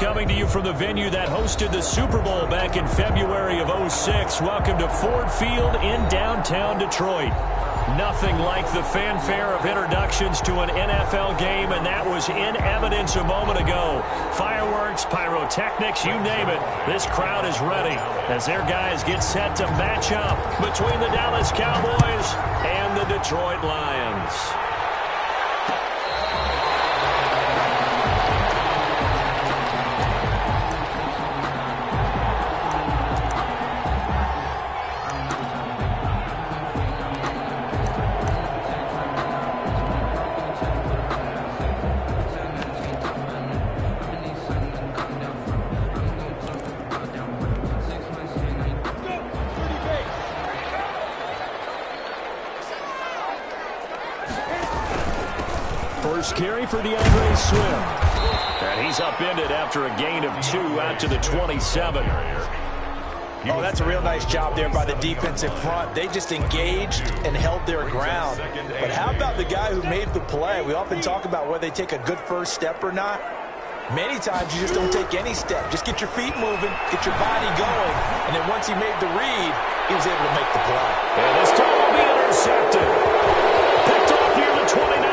coming to you from the venue that hosted the Super Bowl back in February of '06. Welcome to Ford Field in downtown Detroit. Nothing like the fanfare of introductions to an NFL game, and that was in evidence a moment ago. Fireworks, pyrotechnics, you name it. This crowd is ready as their guys get set to match up between the Dallas Cowboys and the Detroit Lions. First carry for DeAndre Swift. And he's upended after a gain of 2 out to the 27. Oh, that's a real nice job there by the defensive front. They just engaged and held their ground. But how about the guy who made the play? We often talk about whether they take a good first step or not. Many times you just don't take any step. Just get your feet moving, get your body going, and then once he made the read, he was able to make the play. And this time will be intercepted. Picked off near the 29.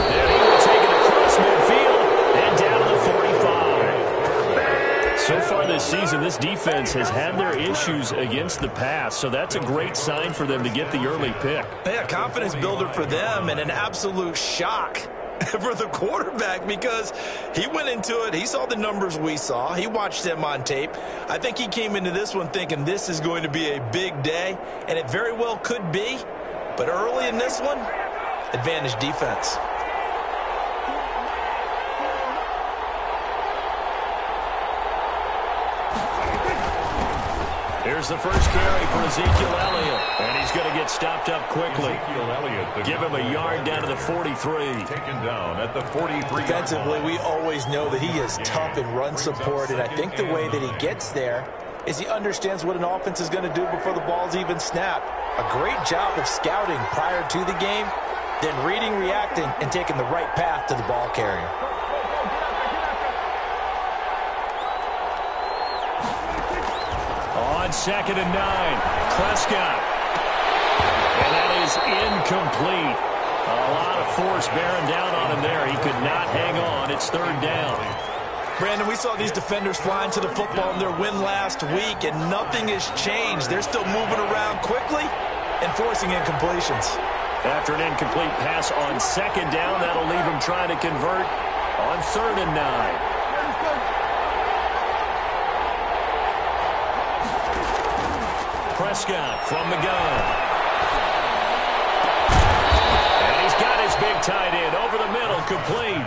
And he will take it across midfield and down to the 45. So far this season, this defense has had their issues against the pass, so that's a great sign for them to get the early pick. Yeah, confidence builder for them and an absolute shock for the quarterback because he went into it. He saw the numbers we saw. He watched them on tape. I think he came into this one thinking this is going to be a big day, and it very well could be. But early in this one, advantage defense. Here's the first carry for Ezekiel Elliott, and he's going to get stopped up quickly. Give him a yard down to the 43. Taken down at the 43. Defensively, we always know that he is tough in run support, and I think the way that he gets there is he understands what an offense is going to do before the ball's even snapped. A great job of scouting prior to the game, then reading, reacting, and taking the right path to the ball carrier. On 2nd and 9, Prescott. And that is incomplete. A lot of force bearing down on him there. He could not hang on. It's 3rd down. Brandon, we saw these defenders flying to the football in their win last week, and nothing has changed. They're still moving around quickly and forcing incompletions. After an incomplete pass on 2nd down, that'll leave him trying to convert on 3rd and 9. Prescott from the gun. And he's got his big tight end over the middle, complete.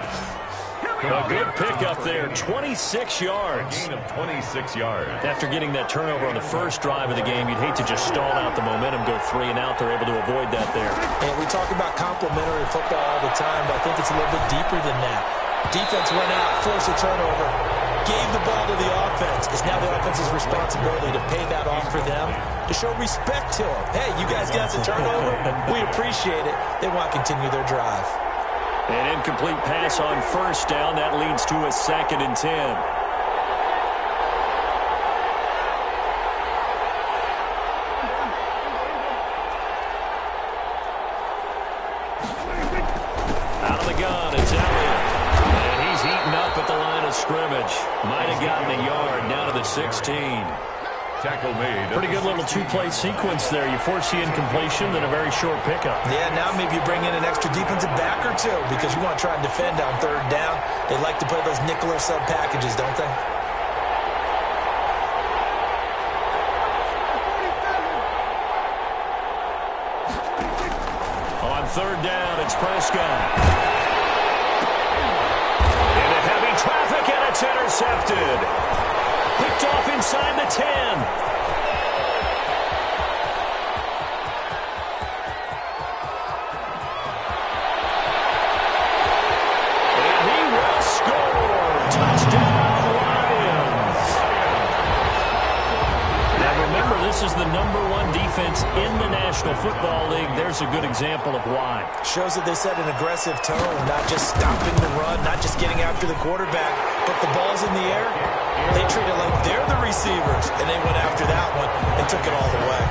A good pickup there, 26 yards. Gain of 26 yards. After getting that turnover on the first drive of the game, you'd hate to just stall out the momentum, go 3 and out. They're able to avoid that there. And we talk about complementary football all the time, but I think it's a little bit deeper than that. Defense went out, forced a turnover, gave the ball to the offense. It's now the offense's responsibility to pay that off for them, to show respect to them. Hey, you guys got a turnover. We appreciate it. They want to continue their drive. An incomplete pass on 1st down. That leads to a 2nd and 10. Out of the gun, it's Elliott. And he's eaten up at the line of scrimmage. Might have gotten a yard down to the 16. Tackle made. Pretty good little 2-play sequence there. You force the incompletion, then a very short pickup. Yeah, now maybe you bring in an extra defensive back or two because you want to try and defend on 3rd down. They like to play those nickel or sub packages, don't they? On 3rd down, it's Prescott. Into heavy traffic, and it's intercepted. Picked off inside the 10. And he will score. Touchdown, Lions. Now remember, this is the #1 defense in the National Football League. There's a good example of why. Shows that they set an aggressive tone, not just stopping the run, not just getting after the quarterback, but the ball's in the air. They treat it like they're the receivers, and they went after that one and took it all the way.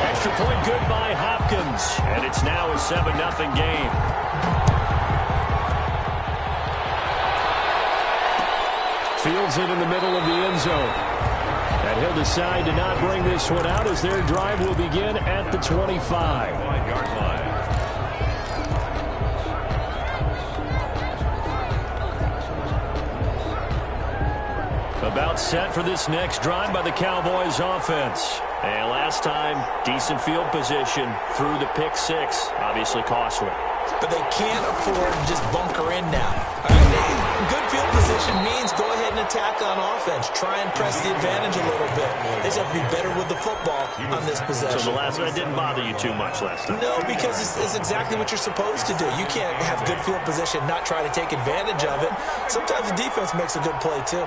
Extra point good by Hopkins, and it's now a 7-0 game. Fields it in the middle of the end zone. And he'll decide to not bring this one out as their drive will begin at the 25. About set for this next drive by the Cowboys offense. And last time, decent field position through the pick six. Obviously costly. But they can't afford to just bunker in now. Good field position means go ahead and attack on offense. Try and press the advantage a little bit. They just have to be better with the football on this possession. So the last one didn't bother you too much last time? No, because it's exactly what you're supposed to do. You can't have good field position, not try to take advantage of it. Sometimes the defense makes a good play, too.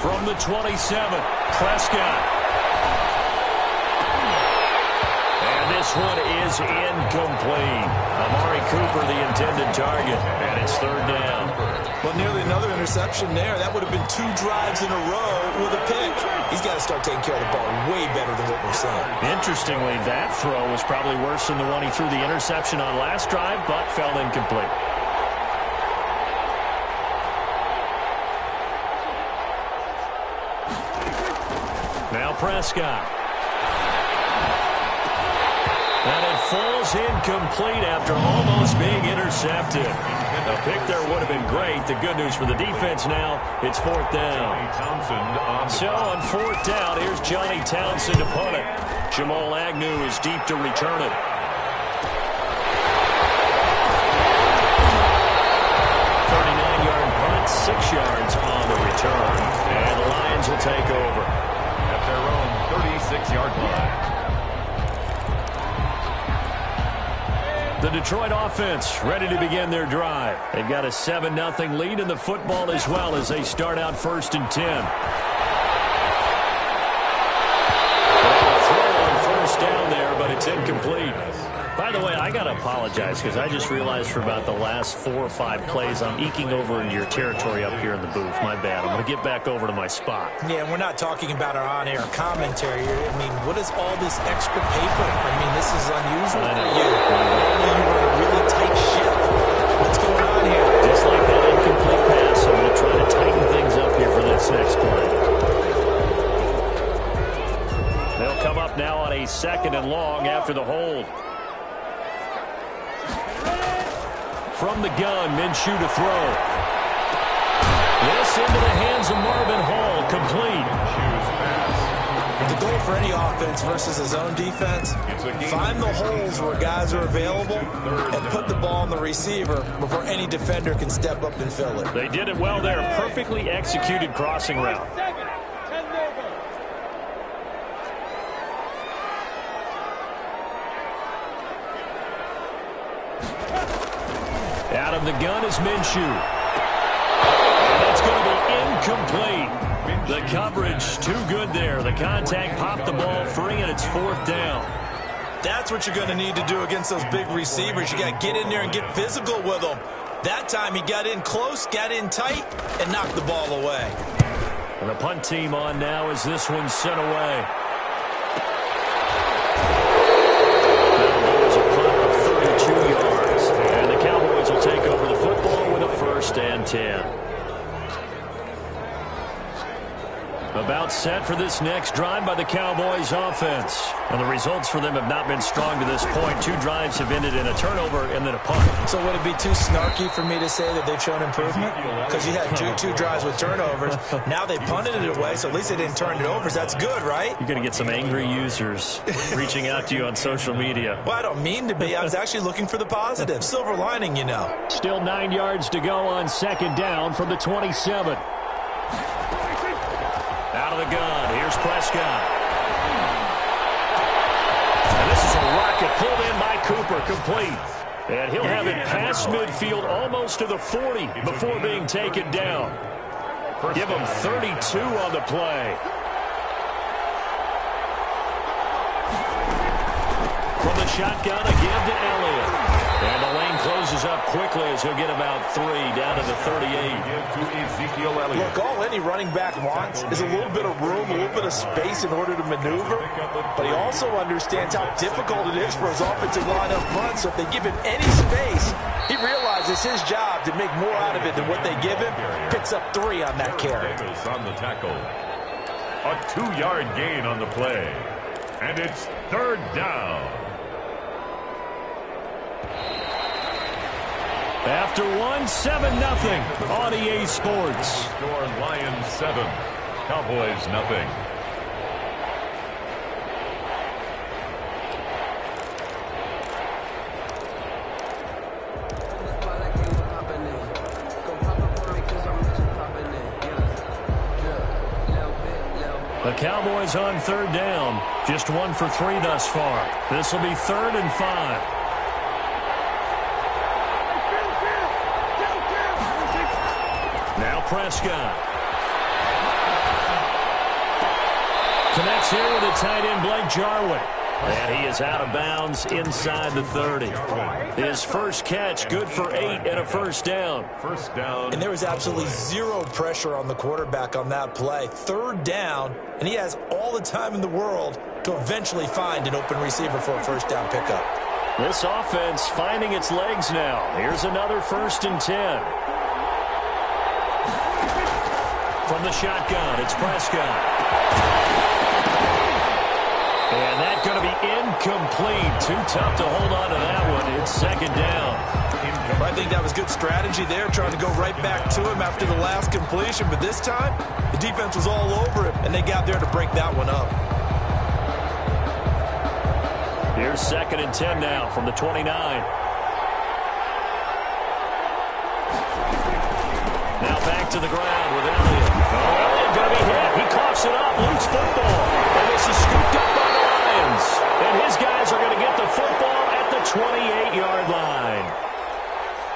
From the 27, Prescott. This one is incomplete. Amari Cooper, the intended target, and it's third down. Well, nearly another interception there. That would have been 2 drives in a row with a pick. He's got to start taking care of the ball way better than what we're seeing. Interestingly, that throw was probably worse than the one he threw the interception on last drive, but fell incomplete. Now Prescott. And it falls incomplete after almost being intercepted. A pick there would have been great. The good news for the defense now, it's fourth down. So on fourth down, here's Johnny Townsend to punt it. Jamal Agnew is deep to return it. 39-yard punt, 6 yards on the return. And the Lions will take over. At their own 36-yard line. The Detroit offense ready to begin their drive. They've got a 7-0 lead in the football as well as they start out 1st and 10. Throw on first down there, but it's incomplete. By the way, I got to apologize because I just realized for about the last 4 or 5 plays I'm eking over into your territory up here in the booth. My bad. I'm going to get back over to my spot. Yeah, we're not talking about our on-air commentary here. I mean, what is all this extra paper? I mean, this is unusual for you. You were in a really tight ship. What's going on here? Just like that incomplete pass, I'm going to try to tighten things up here for this next play. They'll come up now on a 2nd and long after the hold. From the gun, Minshew to throw. This into the hands of Marvin Hall, complete. The goal for any offense versus his own defense, find the holes where guys are available and put the ball on the receiver before any defender can step up and fill it. They did it well there. Perfectly executed crossing route. Out of the gun is Minshew. And that's going to be incomplete. The coverage too good there. The contact popped the ball free, and it's 4th down. That's what you're going to need to do against those big receivers. You got to get in there and get physical with them. That time he got in close, got in tight, and knocked the ball away. And the punt team on now as this one's sent away. Take over the football with a 1st and 10. About set for this next drive by the Cowboys offense. And the results for them have not been strong to this point. 2 drives have ended in a turnover and then a punt. So would it be too snarky for me to say that they've shown improvement? Because you had two drives with turnovers. Now they punted it away, so at least they didn't turn it over. So that's good, right? You're going to get some angry users reaching out to you on social media. Well, I don't mean to be. I was actually looking for the positive. Silver lining, you know. Still 9 yards to go on 2nd down from the 27. Out of the gun, here's Prescott. And this is a rocket pulled in by Cooper, complete. And he'll have it past midfield almost to the 40 before being taken down. Give him 32 on the play. From the shotgun, a give to Elliott. And the lane closes up quickly as he'll get about 3 down to the 38. Look, all any running back wants is a little bit of room, a little bit of space in order to maneuver. But he also understands how difficult it is for his offensive line up front. So if they give him any space, he realizes his job to make more out of it than what they give him. Picks up 3 on that carry. On the tackle. A 2-yard gain on the play. And it's 3rd down. After 1, 7-0 on EA Sports. Score Lions 7, Cowboys nothing. The Cowboys on 3rd down. Just 1 for 3 thus far. This will be 3rd and 5. Now Prescott. Connects here with a tight end, Blake Jarwin. And he is out of bounds inside the 30. His first catch, good for 8 and a first down. First down. And there was absolutely zero pressure on the quarterback on that play. 3rd down, and he has all the time in the world to eventually find an open receiver for a first down pickup. This offense finding its legs now. Here's another 1st and 10. From the shotgun, it's Prescott. And that's going to be incomplete. Too tough to hold on to that one. It's 2nd down. I think that was good strategy there, trying to go right back to him after the last completion. But this time, the defense was all over him, and they got there to break that one up. Here's 2nd and 10 now from the 29. Now back to the ground with Elliott. Elliott going to be hit. He coughs it up. Loose football. And this is scooped up by the Lions. And his guys are going to get the football at the 28-yard line.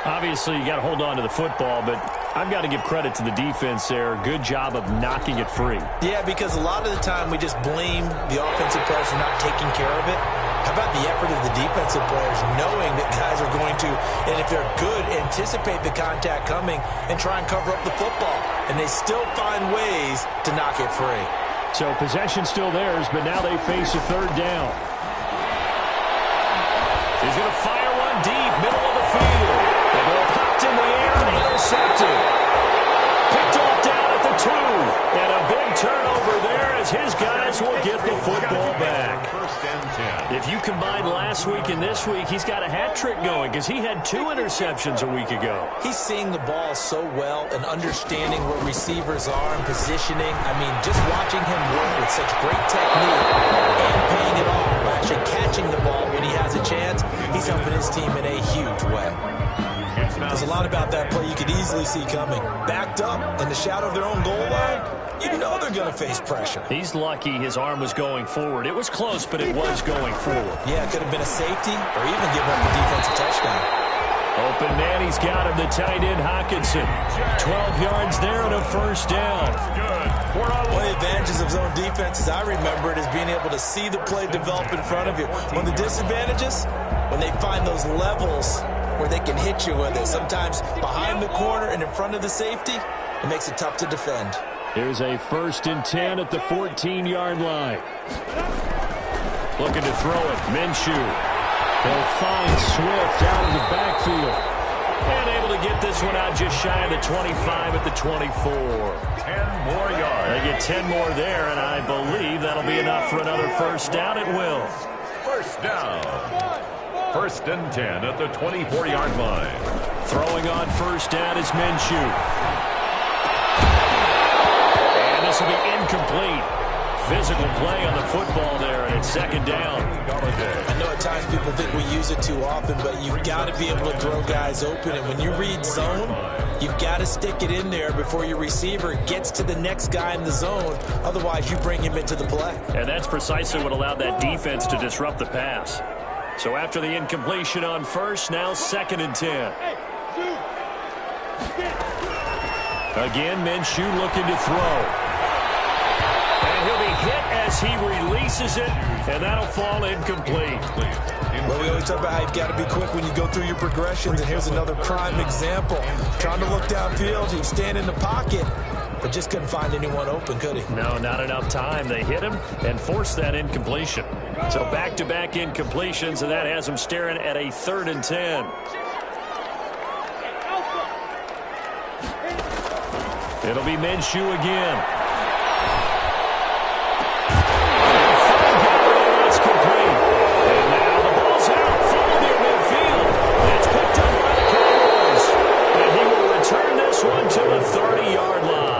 Obviously, you got to hold on to the football, but I've got to give credit to the defense there. Good job of knocking it free. Yeah, because a lot of the time we just blame the offensive players for not taking care of it. How about the effort of the defensive players knowing that guys are going to, and if they're good, anticipate the contact coming and try and cover up the football. And they still find ways to knock it free. So possession still theirs, but now they face a 3rd down. He's going to fire one deep, middle of the field. The ball popped in the air and intercepted. Picked off down at the 2. And a big turnover there as his guys will get the football back. If you combine last week and this week, he's got a hat trick going because he had 2 interceptions a week ago. He's seeing the ball so well and understanding where receivers are and positioning. I mean, just watching him work with such great technique and paying it off, actually catching the ball when he has a chance, he's helping his team in a huge way. There's a lot about that play you could easily see coming. Backed up in the shadow of their own goal line, you know they're going to face pressure. He's lucky his arm was going forward. It was close, but it was going forward. Yeah, it could have been a safety or even giving up the defensive touchdown. Open man, he's got him, the tight end Hockenson. 12 yards there and a first down. One of the advantages of zone defenses, I remember it, is being able to see the play develop in front of you. One of the disadvantages, when they find those levels where they can hit you with it, sometimes behind the corner and in front of the safety, it makes it tough to defend. Here's a 1st and 10 at the 14-yard line. Looking to throw it, Minshew. He'll find Swift out of the backfield. And able to get this one out just shy of the 25 at the 24. 10 more yards. They get 10 more there, and I believe that'll be enough for another first down. It will. First down. 1st and 10 at the 24-yard line. Throwing on first down is Minshew. And this will be incomplete. Physical play on the football there, and it's 2nd down. I know at times people think we use it too often, but you've got to be able to throw guys open. And when you read zone, you've got to stick it in there before your receiver gets to the next guy in the zone. Otherwise, you bring him into the play. And that's precisely what allowed that defense to disrupt the pass. So after the incompletion on first, now 2nd and 10. Again, Minshew looking to throw. And he'll be hit as he releases it, and that'll fall incomplete. Well, we always talk about how you've got to be quick when you go through your progressions, and here's another prime example. Trying to look downfield, he was standing in the pocket, but just couldn't find anyone open, could he? No, not enough time. They hit him and forced that incompletion. So back-to-back incompletions, and that has him staring at a 3rd and 10. It'll be Minshew again. It's complete. And now the ball's out. Full near midfield. It's picked up by the Cowboys. And he will return this one to the 30-yard line.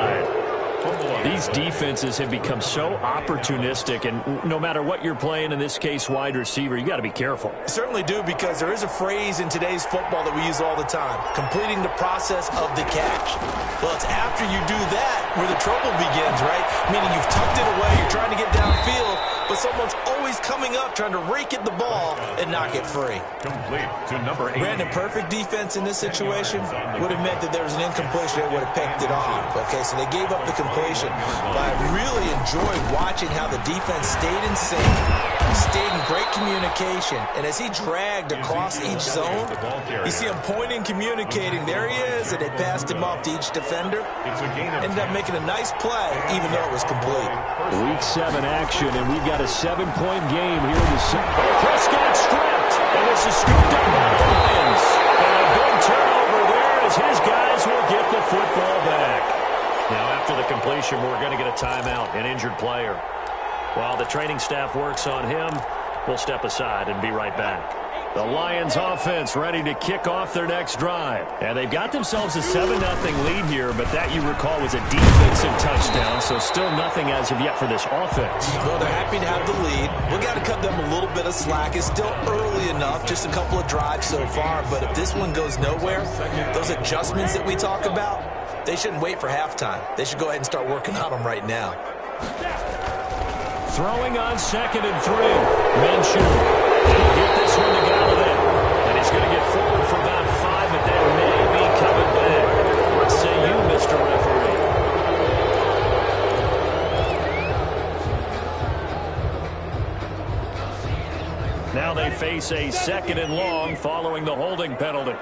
These defenses have become so opportunistic, and no matter what you're playing, in this case wide receiver, you got to be careful. Certainly do, because there is a phrase in today's football that we use all the time: completing the process of the catch. Well, it's after you do that where the trouble begins, right? Meaning you've tucked it away, you're trying to get downfield, but someone's always coming up trying to rake at the ball and knock it free. Complete to number 8. Brandon, perfect defense in this situation would have meant that there was an incompletion that would have picked it off. Okay, so they gave up the completion. But I really enjoyed watching how the defense stayed in sync, stayed in great communication, and as he dragged across each zone, you see him pointing, communicating. There he is, and they passed him off to each defender. Ended up making a nice play, even though it was complete. Week 7 action, and we've got a 7-point game here in the second. Prescott stripped, and this is scooped up by the Lions. And a big turnover there as his guys will get the football back. Now, after the completion, we're going to get a timeout, an injured player. While the training staff works on him, we'll step aside and be right back. The Lions offense ready to kick off their next drive. And they've got themselves a 7-0 lead here, but that, you recall, was a defensive touchdown, so still nothing as of yet for this offense. Well, they're happy to have the lead. We've got to cut them a little bit of slack. It's still early enough, just a couple of drives so far, but if this one goes nowhere, those adjustments that we talk about, they shouldn't wait for halftime. They should go ahead and start working on them right now. Throwing on 2nd and 3. Minshew. He'll get this one to Galladay. And he's going to get forward for about 5, but that may be coming back. What say you, Mr. Referee? Now they face a 2nd and long following the holding penalty.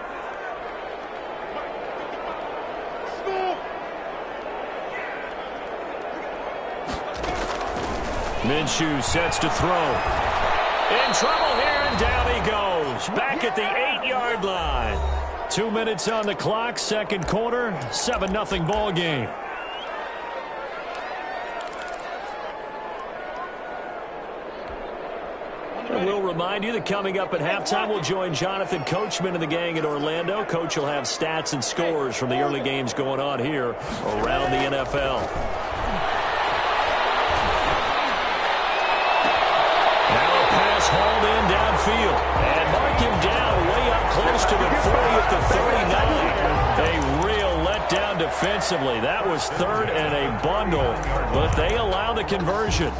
Minshew sets to throw. In trouble here, and down he goes. Back at the 8-yard line. 2 minutes on the clock, second quarter, 7-0 ball game. And we'll remind you that coming up at halftime, we'll join Jonathan Coachman and the gang in Orlando. Coach will have stats and scores from the early games going on here around the NFL. Hauled in downfield and mark him down way up close to the 40 at the 39. A real letdown defensively. That was 3rd and a bundle, but they allow the conversion.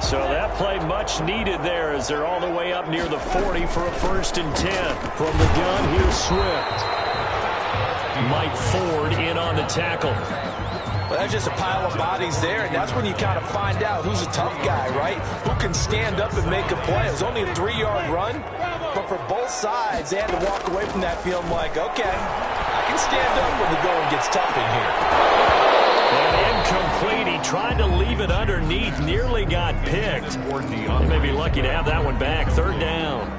So that play much needed there as they're all the way up near the 40 for a 1st and 10. From the gun, here's Swift. Mike Ford in on the tackle. Well, that's just a pile of bodies there, and that's when you kind of find out who's a tough guy, right? Who can stand up and make a play. It was only a 3-yard run, but for both sides, they had to walk away from that field like, okay, I can stand up when the going gets tough in here. And incomplete. He tried to leave it underneath, nearly got picked. He may be lucky to have that one back. 3rd down.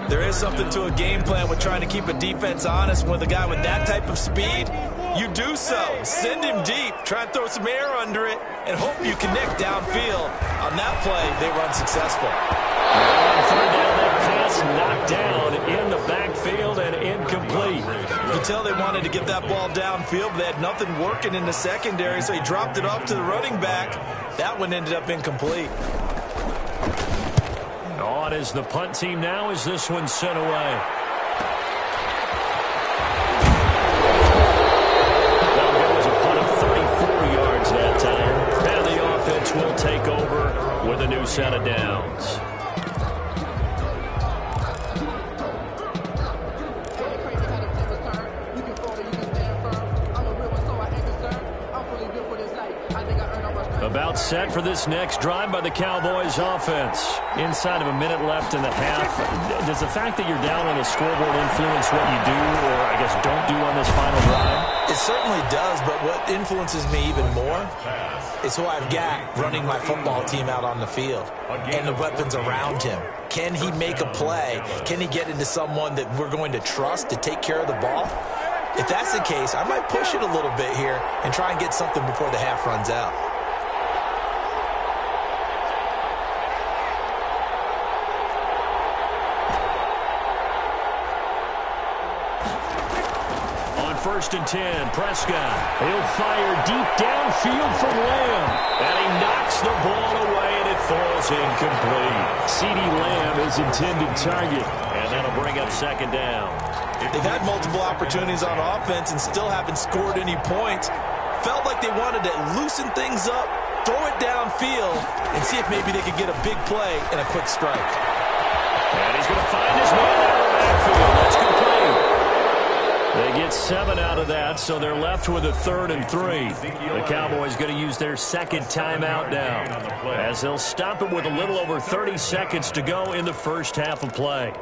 There is something to a game plan with trying to keep a defense honest. With a guy with that type of speed, you do so. Send him deep, try and throw some air under it, and hope you connect downfield. On that play, they were unsuccessful. On 3rd down, that pass knocked down in the backfield and incomplete. You could tell they wanted to get that ball downfield, but they had nothing working in the secondary, so he dropped it off to the running back. That one ended up incomplete. On is the punt team now as this one's sent away. That was a punt of 34 yards that time. And the offense will take over with a new set of downs. About set for this next drive by the Cowboys offense. Inside of a minute left in the half. Does the fact that you're down on the scoreboard influence what you do, or I guess don't do on this final drive? It certainly does, but what influences me even more is who I've got running my football team out on the field and the weapons around him. Can he make a play? Can he get into someone that we're going to trust to take care of the ball? If that's the case, I might push it a little bit here and try and get something before the half runs out. First and 10, Prescott. He'll fire deep downfield from Lamb. And he knocks the ball away, and it falls incomplete. CeeDee Lamb is intended target. And that'll bring up second down. They've had multiple opportunities on offense and still haven't scored any points. Felt like they wanted to loosen things up, throw it downfield, and see if maybe they could get a big play and a quick strike. And he's going to find his man out of the backfield. That's complete. They get 7 out of that, so they're left with a 3rd and 3. The Cowboys going to use their second timeout now, as they'll stop it with a little over 30 seconds to go in the first half of play.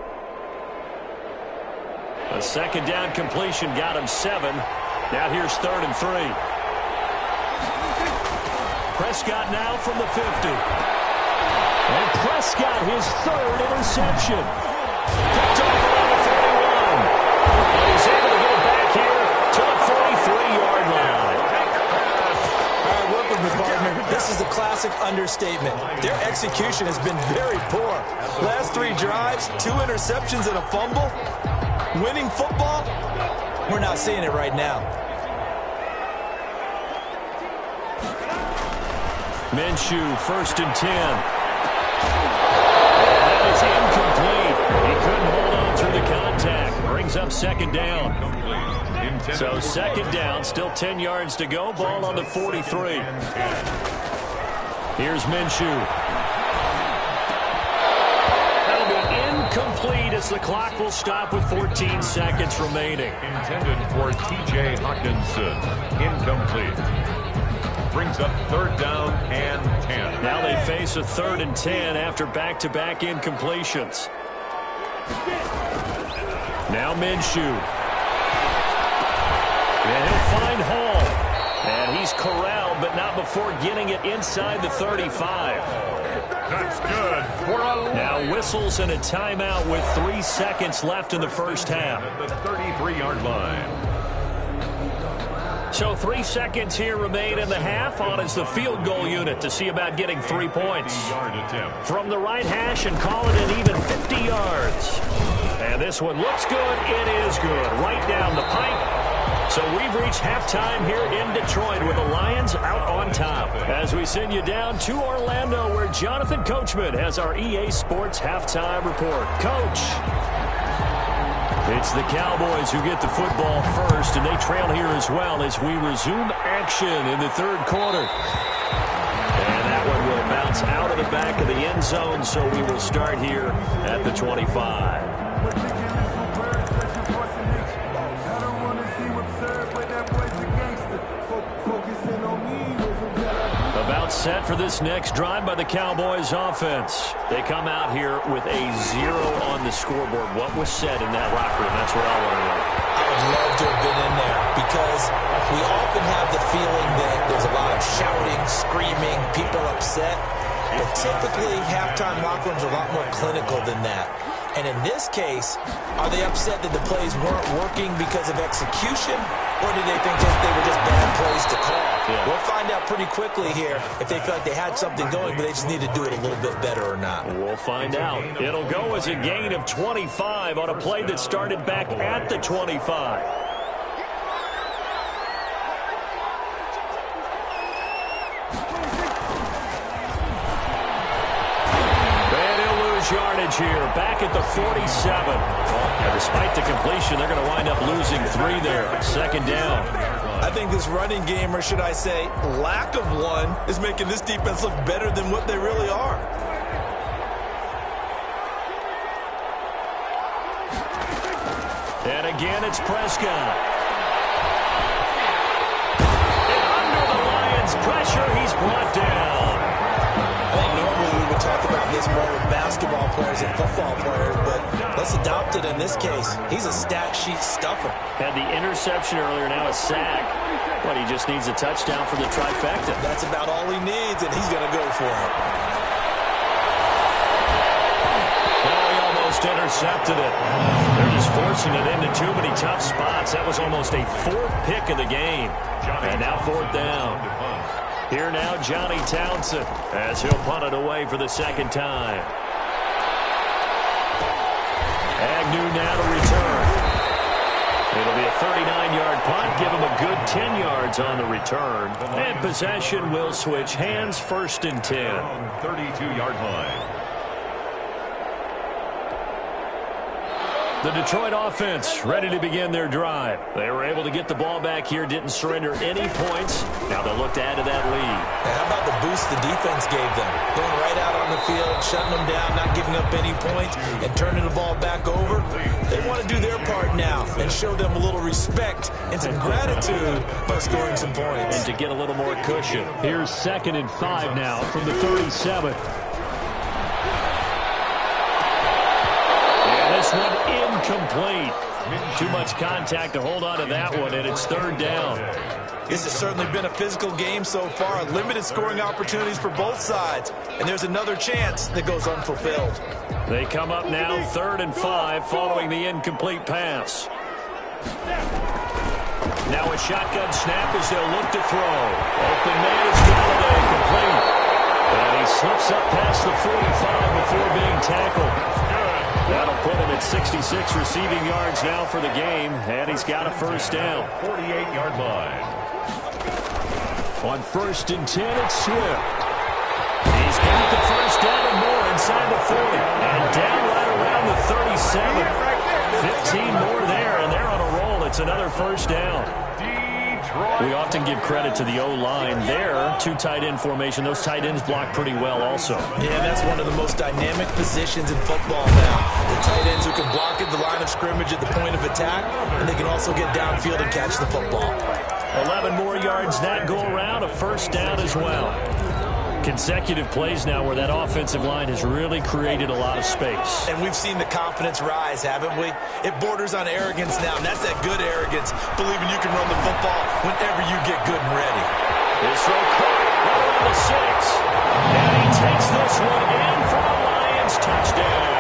A second down completion got him 7. Now here's 3rd and 3. Prescott now from the 50. And Prescott, his 3rd interception. Picked off around the 41. And he's able to get it back here to the 43-yard line. All right, work with me, partner. This is a classic understatement. Their execution has been very poor. Last 3 drives, 2 interceptions and a fumble. Winning football, we're not seeing it right now. Minshew, 1st and 10. That is incomplete. He couldn't hold on through the contact. Brings up second down. So second down, still 10 yards to go. Ball on the 43. Here's Minshew. That'll be incomplete as the clock will stop with 14 seconds remaining. Intended for T.J. Hawkinson. Incomplete. Brings up 3rd down and 10. Now they face a 3rd and 10 after back-to-back incompletions. Now Minshew. And he'll find Hall. And he's corralled, but not before getting it inside the 35. That's good for a... Now whistles and a timeout with 3 seconds left in the first half. At the 33-yard line. So 3 seconds here remain in the half. On is the field goal unit to see about getting 3 points. From the right hash and call it an even 50 yards. And this one looks good. It is good. Right down the pipe. So we've reached halftime here in Detroit with the Lions out on top. As we send you down to Orlando, where Jonathan Coachman has our EA Sports halftime report. Coach. It's the Cowboys who get the football first, and they trail here as well as we resume action in the 3rd quarter. And that one will bounce out of the back of the end zone, so we will start here at the 25. About set for this next drive by the Cowboys offense. They come out here with a 0 on the scoreboard. What was said in that locker room? That's what I want to know. I would love to have been in there because we often have the feeling that there's a lot of shouting, screaming, people upset. But typically, halftime locker rooms are a lot more clinical than that. And in this case, are they upset that the plays weren't working because of execution, or did they think they were just bad plays to call? Yeah. We'll find out pretty quickly here if they felt like they had something going, but they just need to do it a little bit better or not. We'll find out. It'll go as a gain of 25 on a play that started back at the 25. Yardage here, back at the 47. And despite the completion, they're going to wind up losing 3 there. Second down. I think this running game, or should I say lack of one, is making this defense look better than what they really are. And again, it's Prescott. And under the Lions' pressure. He's brought down. I think normally we would talk about this more with basketball players and football players, but let's adopt it in this case. He's a stat sheet stuffer. Had the interception earlier, now a sack. But he just needs a touchdown for the trifecta. That's about all he needs, and he's going to go for it. Well, he almost intercepted it. They're just forcing it into too many tough spots. That was almost a fourth pick of the game. And now fourth down. Here now, Johnny Townsend, as he'll punt it away for the second time. Agnew now to return. It'll be a 39-yard punt. Give him a good 10 yards on the return. And possession will switch hands, 1st and 10. 32-yard line. The Detroit offense ready to begin their drive. They were able to get the ball back here, didn't surrender any points. Now they'll look to add to that lead. How about the boost the defense gave them? Going right out on the field, shutting them down, not giving up any points, and turning the ball back over. They want to do their part now and show them a little respect and some gratitude by scoring some points. And to get a little more cushion. Here's 2nd and 5 now from the 37. This one incomplete. Too much contact to hold on to that one, and it's 3rd down. This has certainly been a physical game so far. Limited scoring opportunities for both sides. And there's another chance that goes unfulfilled. They come up now 3rd and 5 following the incomplete pass. Now a shotgun snap as they'll look to throw. Open man is Galladay, complete. And he slips up past the 45 before being tackled. That'll put him at 66 receiving yards now for the game, and he's got a 1st down. 48-yard line. On 1st and 10, it's Swift. He's got the 1st down and more inside the 40. And down right around the 37. 15 more there, and they're on a roll. It's another 1st down. We often give credit to the O-line there. 2 tight end formation. Those tight ends block pretty well also. Yeah, that's one of the most dynamic positions in football now. The tight ends who can block at the line of scrimmage at the point of attack, and they can also get downfield and catch the football. 11 more yards that go around. A 1st down as well. Consecutive plays now where that offensive line has really created a lot of space. And we've seen the confidence rise, haven't we? It borders on arrogance now, and that's that good arrogance, believing you can run the football whenever you get good and ready. This throw caught around the 6. And he takes this one in for the Lions. Touchdown.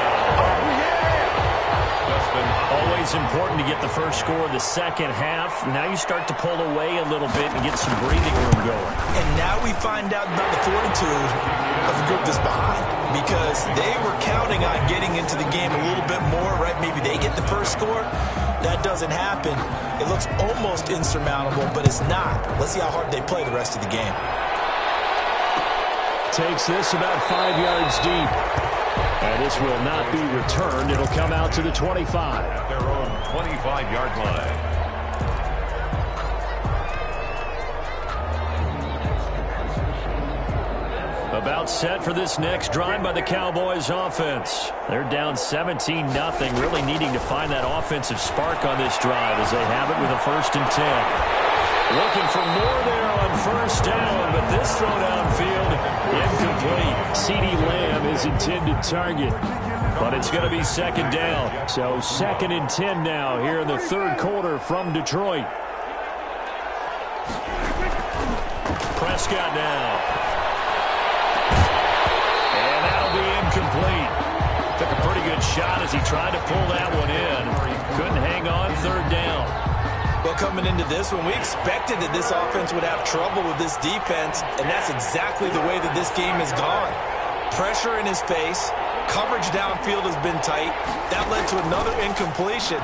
Always important to get the first score of the second half. Now you start to pull away a little bit and get some breathing room going. And now we find out about the fortitude of the group that's behind, because they were counting on getting into the game a little bit more, right? Maybe they get the first score. That doesn't happen. It looks almost insurmountable, but it's not. Let's see how hard they play the rest of the game. Takes this about 5 yards deep. And this will not be returned. It'll come out to the 25. At their own 25-yard line. About set for this next drive by the Cowboys offense. They're down 17-0, really needing to find that offensive spark on this drive as they have it with a 1st and 10. Looking for more there on 1st down, but this throw downfield incomplete. CeeDee Lamb is intended target, but it's going to be 2nd down. So 2nd and 10 now here in the 3rd quarter from Detroit. Prescott now. And that'll be incomplete. Took a pretty good shot as he tried to pull that one in. Couldn't hang on, 3rd down. Well, coming into this one, we expected that this offense would have trouble with this defense, and that's exactly the way that this game has gone. Pressure in his face, coverage downfield has been tight. That led to another incompletion.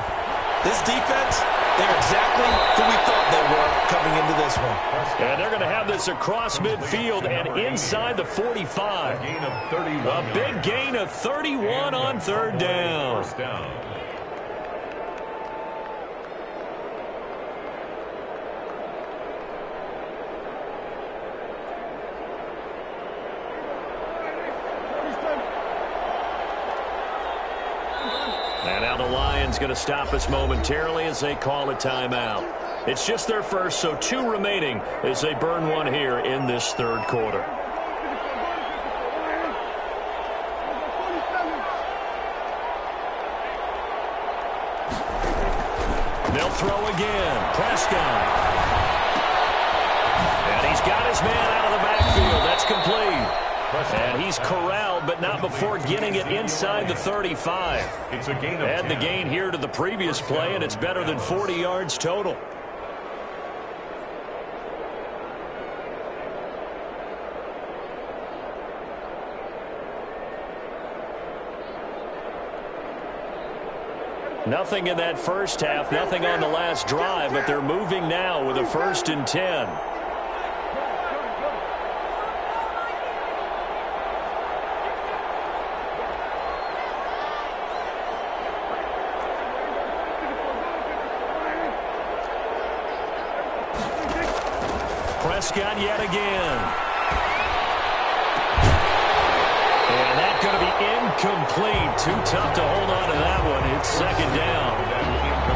This defense, they're exactly who we thought they were coming into this one. And they're going to have this across midfield and inside the 45. A big gain of 31 on 3rd down. And now the Lions going to stop us momentarily as they call a timeout. It's just their first, so 2 remaining as they burn one here in this third quarter. They'll throw again. Prescott. And he's got his man out of the backfield. That's complete. And he's corralled, but not before getting it inside the 35. It's a gain of Add the gain here to the previous play, and it's better than 40 yards total. Nothing in that first half, nothing on the last drive, but they're moving now with a 1st and 10. Prescott yet again. And that's going to be incomplete. Too tough to hold on to that one. It's 2nd down.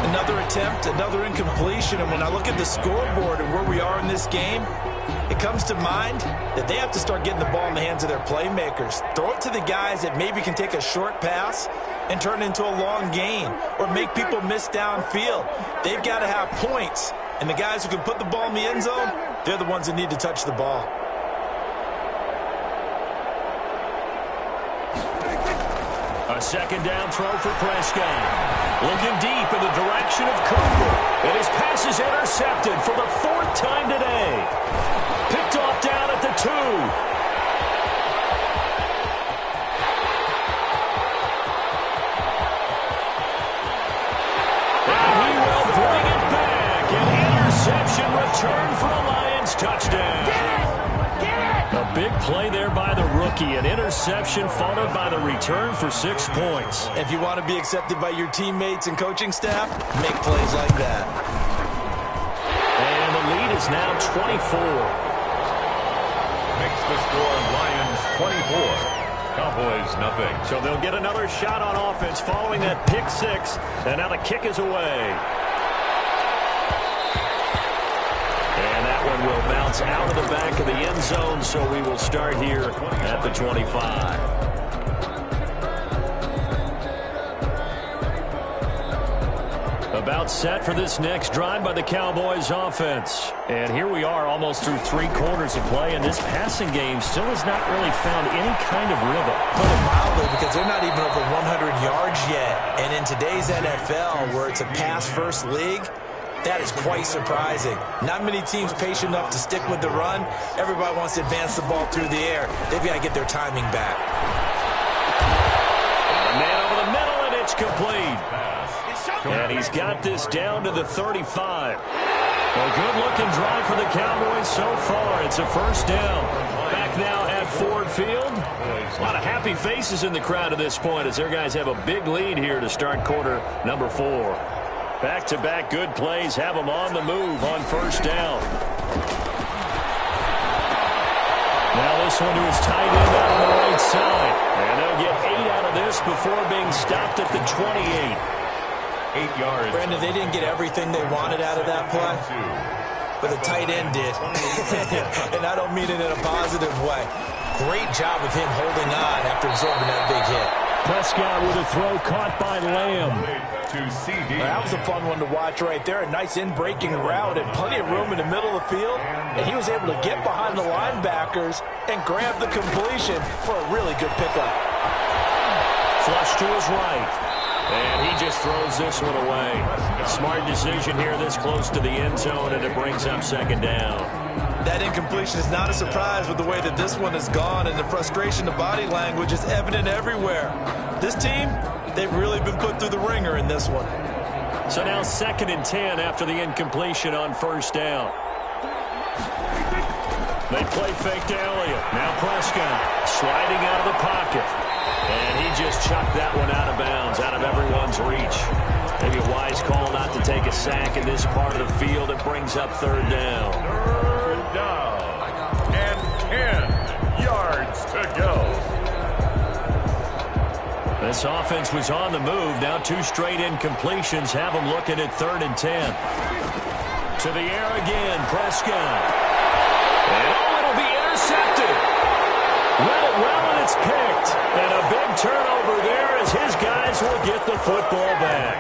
Another attempt, another incompletion. And when I look at the scoreboard and where we are in this game, it comes to mind that they have to start getting the ball in the hands of their playmakers. Throw it to the guys that maybe can take a short pass and turn it into a long gain or make people miss downfield. They've got to have points. And the guys who can put the ball in the end zone, they're the ones that need to touch the ball. A 2nd down throw for Prescott. Looking deep in the direction of Cooper. And his pass is intercepted for the 4th time today. Picked off down at the 2. And he will bring it back. An interception return for a Lions touchdown. A big play there by the rookie. An interception followed by the return for 6 points. If you want to be accepted by your teammates and coaching staff, make plays like that. And the lead is now 24. Makes the score Lions 24. Cowboys nothing. So they'll get another shot on offense following that pick 6. And now the kick is away. And that one will bounce out of the back of the end zone, so we will start here at the 25. About set for this next drive by the Cowboys offense. And here we are almost through 3 quarters of play, and this passing game still has not really found any kind of rhythm. Put it mildly, because they're not even over 100 yards yet. And in today's NFL, where it's a pass-first league, that is quite surprising. Not many teams patient enough to stick with the run. Everybody wants to advance the ball through the air. They've got to get their timing back. A man over the middle, and it's complete. And he's got this down to the 35. A good-looking drive for the Cowboys so far. It's a 1st down. Back now at Ford Field. A lot of happy faces in the crowd at this point as their guys have a big lead here to start quarter number 4. Back-to-back good plays have them on the move on 1st down. Now this one to his tight end out on the right side. And they'll get 8 out of this before being stopped at the 28. 8 yards. Brandon, they didn't get everything they wanted out of that play, but the tight end did. And I don't mean it in a positive way. Great job of him holding on after absorbing that big hit. Prescott with a throw caught by Lamb. To CD. That was a fun one to watch right there. A nice in-breaking route and plenty of room in the middle of the field. And he was able to get behind the linebackers and grab the completion for a really good pickup. Flush to his right. And he just throws this one away. Smart decision here this close to the end zone, and it brings up 2nd down. That incompletion is not a surprise with the way that this one has gone, and the frustration of body language is evident everywhere. This team, they've really been put through the ringer in this one. So now 2nd and 10 after the incompletion on 1st down. They play fake to Elliott. Now Prescott sliding out of the pocket. And he just chucked that one out of bounds, out of everyone's reach. Maybe a wise call not to take a sack in this part of the field. It brings up 3rd down. 3rd down. And 10 yards to go. This offense was on the move. Now 2 straight incompletions have them looking at 3rd and 10. To the air again, Prescott. And it'll be intercepted. Read it well, and it's picked. And a big turnover there as his guys will get the football back.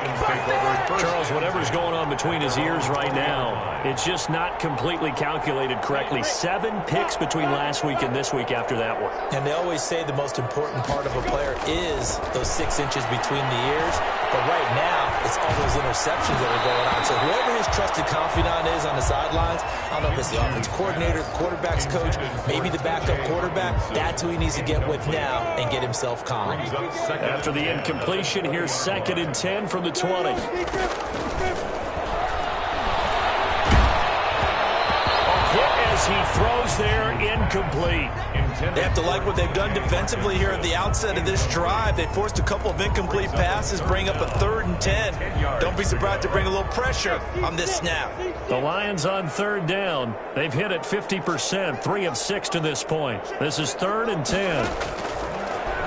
Charles, whatever's going on between his ears right now, it's just not completely calculated correctly. 7 picks between last week and this week after that one. And they always say the most important part of a player is those 6 inches between the ears. But right now, it's all those interceptions that are going on. So whoever his trusted confidant is on the sidelines, I don't know if it's the offense coordinator, the quarterback's coach, maybe the backup quarterback, that's who he needs to get with now and get himself calm. After the incompletion, here's 2nd and 10 from the 20. As he throws there, incomplete. They have to like what they've done defensively here at the outset of this drive. They forced a couple of incomplete passes, bring up a 3rd and 10. Don't be surprised to bring a little pressure on this snap. The Lions on 3rd down. They've hit it 50%, 3 of 6 to this point. This is 3rd and 10.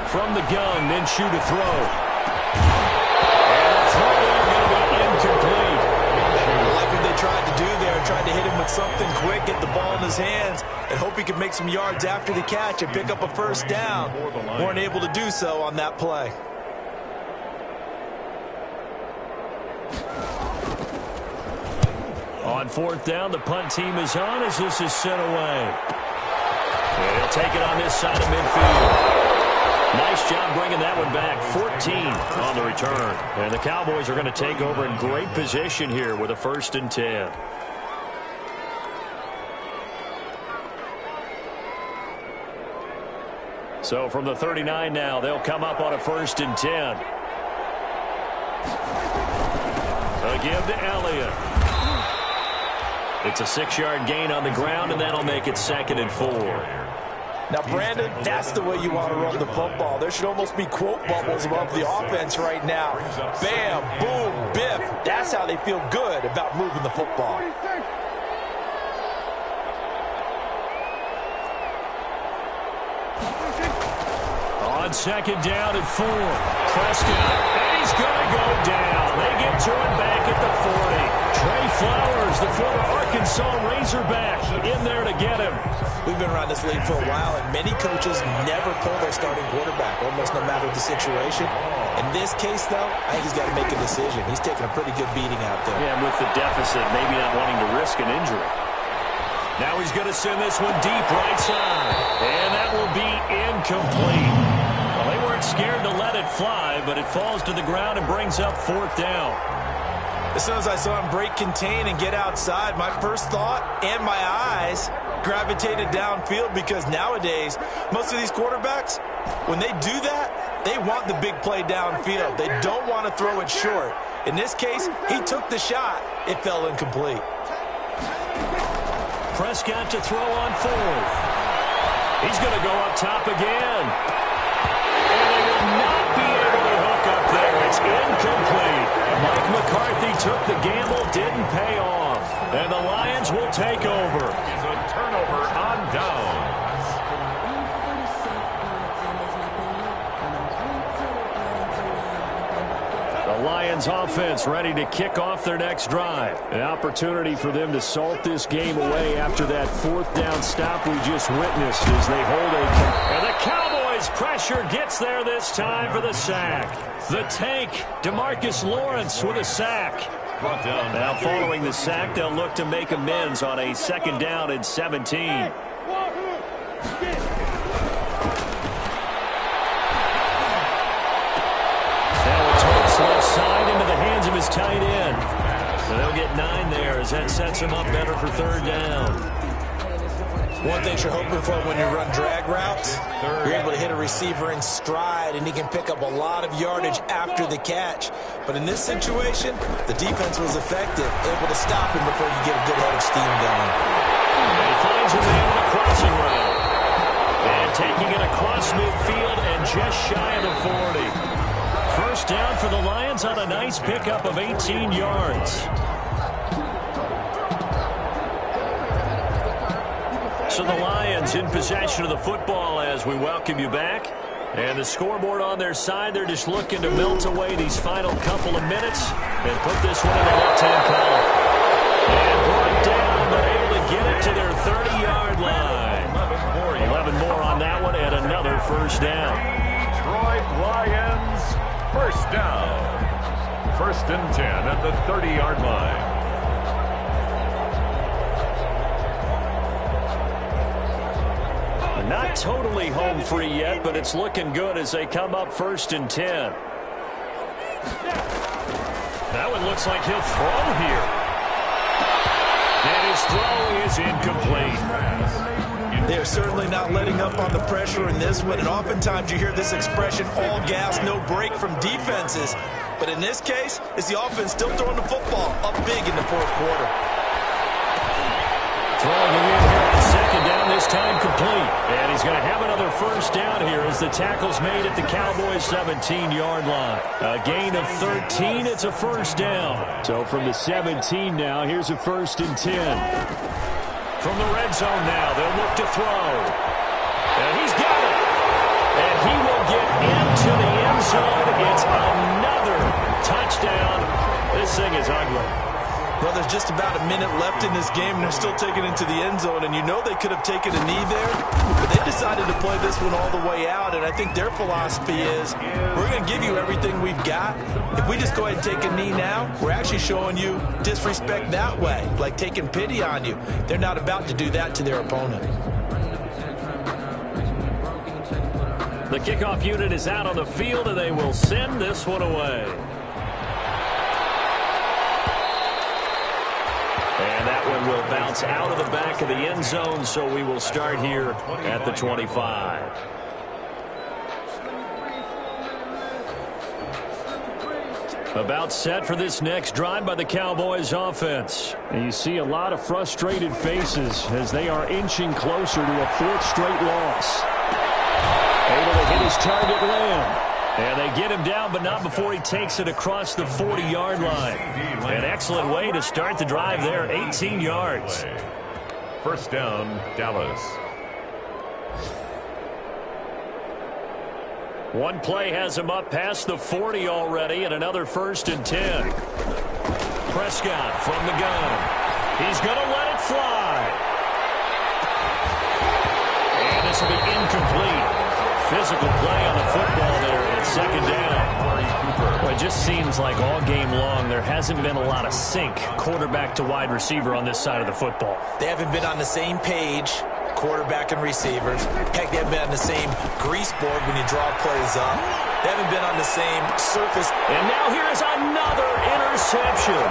From the gun, Minshew to throw. And the throw going to be incomplete. I like what they tried to do there, tried to hit him with something quick, get the ball in his hands, and hope he could make some yards after the catch and pick up a 1st down. Weren't able to do so on that play. On 4th down, the punt team is on as this is sent away. They'll take it on this side of midfield. Nice job bringing that one back. 14 on the return. And the Cowboys are going to take over in great position here with a 1st and 10. So from the 39 now, they'll come up on a 1st and 10. A give to Elliott. It's a 6-yard gain on the ground, and that'll make it 2nd and 4. Now, Brandon, that's the way you want to run the football. There should almost be quote bubbles above the offense right now. Bam, boom, biff. That's how they feel good about moving the football. On 2nd down and 4. Prescott, and he's going to go down. They get to him back at the 40. Trey Flowers, the former Arkansas Razorback, in there to get him. We've been around this league for a while, and many coaches never pull their starting quarterback, almost no matter the situation. In this case, though, I think he's got to make a decision. He's taking a pretty good beating out there. Yeah, and with the deficit, maybe not wanting to risk an injury. Now he's going to send this one deep right side, and that will be incomplete. Well, they weren't scared to let it fly, but it falls to the ground and brings up 4th down. As soon as I saw him break contain and get outside, my first thought and my eyes gravitated downfield, because nowadays, most of these quarterbacks, when they do that, they want the big play downfield. They don't want to throw it short. In this case, he took the shot. It fell incomplete. Prescott to throw on 4th. He's going to go up top again. And they will not be able to hook up there. It's incomplete. Mike McCarthy took the gamble, didn't pay off. And the Lions will take over. It's a turnover on downs. The Lions offense ready to kick off their next drive. An opportunity for them to salt this game away after that 4th down stop we just witnessed as they hold a... And the Cowboys pressure gets there this time for the sack. The tank, DeMarcus Lawrence with a sack. Now following the sack, they'll look to make amends on a 2nd down and 17. Left side into the hands of his tight end. So they'll get 9 there as that sets him up better for 3rd down. One thing you're hoping for when you run drag routes, you're able to hit a receiver in stride, and he can pick up a lot of yardage after the catch. But in this situation, the defense was effective, able to stop him before you get a good head of steam going. And he finds a man in a crossing route. And taking it across midfield and just shy of the 40. 1st down for the Lions on a nice pickup of 18 yards. So the Lions in possession of the football as we welcome you back. And the scoreboard on their side, they're just looking to melt away these final couple of minutes and put this one in the left-hand column. And get it to their 30-yard line. 11 more on that one and another first down. Detroit Lions, first down. 1st and 10 at the 30-yard line. Not totally home free yet, but it's looking good as they come up 1st and 10. That one looks like he'll throw here. And his throw is incomplete. They're certainly not letting up on the pressure in this one, and oftentimes you hear this expression, all gas, no break from defenses. But in this case, it's the offense still throwing the football up big in the 4th quarter. Throwing it in here on 2nd down, this time complete. And he's going to have another first down here as the tackle's made at the Cowboys' 17-yard line. A gain of 13, it's a first down. So from the 17 now, here's a 1st and 10. From the red zone now, they'll look to throw. And he's got it. And he will get into the end zone. It's another touchdown. This thing is ugly. Well, there's just about a minute left in this game, and they're still taking it to the end zone. And you know they could have taken a knee there, but they decided to play this one all the way out. And I think their philosophy is, we're going to give you everything we've got. If we just go ahead and take a knee now, we're actually showing you disrespect that way, like taking pity on you. They're not about to do that to their opponent. The kickoff unit is out on the field, and they will send this one away. And that one will bounce out of the back of the end zone, so we will start here at the 25. About set for this next drive by the Cowboys offense. And you see a lot of frustrated faces as they are inching closer to a 4th straight loss. Able to hit his target Lamb. And they get him down, but not before he takes it across the 40-yard line. An excellent way to start the drive there, 18 yards. First down, Dallas. One play has him up past the 40 already, and another 1st and 10. Prescott from the gun. He's going to let it fly. And this will be incomplete. Physical play on the football there at 2nd down. Well, it just seems like all game long there hasn't been a lot of sync quarterback to wide receiver on this side of the football. They haven't been on the same page, quarterback and receivers. Heck, they haven't been on the same grease board when you draw plays up. They haven't been on the same surface. And now here is another interception.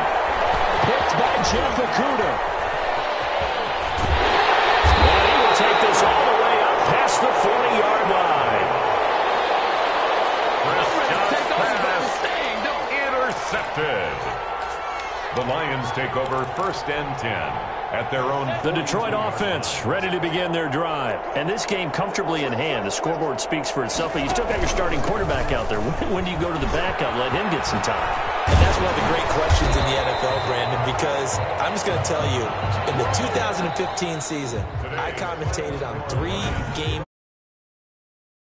Picked by Jeff Okudah. And he will take this all the way up past the 40-yard line. Intercepted. The Lions take over 1st and 10 at their own. The Detroit offense ready to begin their drive. And this game comfortably in hand. The scoreboard speaks for itself, but you still got your starting quarterback out there. When do you go to the backup? Let him get some time. And that's one of the great questions in the NFL, Brandon, because I'm just going to tell you, in the 2015 season, I commentated on 3 games.